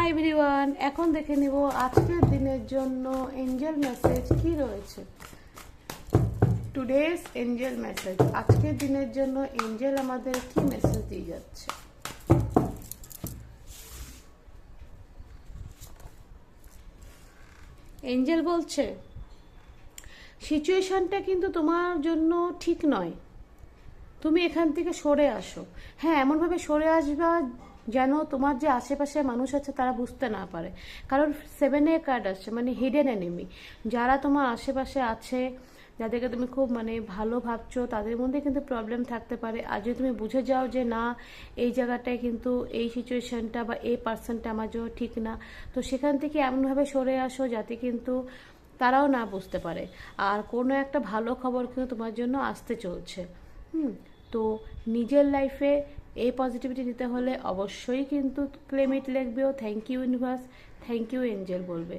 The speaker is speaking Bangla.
হাই এভরিওয়ান, এখন দেখে নিব আজকের দিনের জন্য এঞ্জেল মেসেজ কি রয়েছে। টুডেজ এঞ্জেল মেসেজ, আজকের দিনের জন্য এঞ্জেল আমাদের কি মেসেজ দিয়ে যাচ্ছে। এঞ্জেল বলছে সিচুয়েশনটা কিন্তু তোমার জন্য ঠিক নয়, তুমি এখান থেকে সরে আসো। হ্যাঁ, এমনভাবে সরে আসবা যেন তোমার যে আশেপাশে মানুষ আছে তারা বুঝতে না পারে, কারণ 7 কার্ড আসছে, মানে হিডেন এনিমি। যারা তোমার আশেপাশে আছে, যাদেরকে তুমি খুব ভালো ভাবছো, তাদের মধ্যে কিন্তু প্রবলেম থাকতে পারে। আর যদি তুমি বুঝে যাও যে না, এই জায়গাটায় কিন্তু এই সিচুয়েশনটা বা এই পার্সনটা আমার জন্য ঠিক না, তো সেখান থেকে এমনভাবে সরে আসো যাতে কিন্তু তারাও না বুঝতে পারে। আর কোনো একটা ভালো খবর কিন্তু তোমার জন্য আসতে চলছে। তো নিজের লাইফে এই পজিটিভিটি দিতে হলে অবশ্যই কিন্তু ক্লেম ইট লিখবেও, thank you universe, thank you angel বলবে।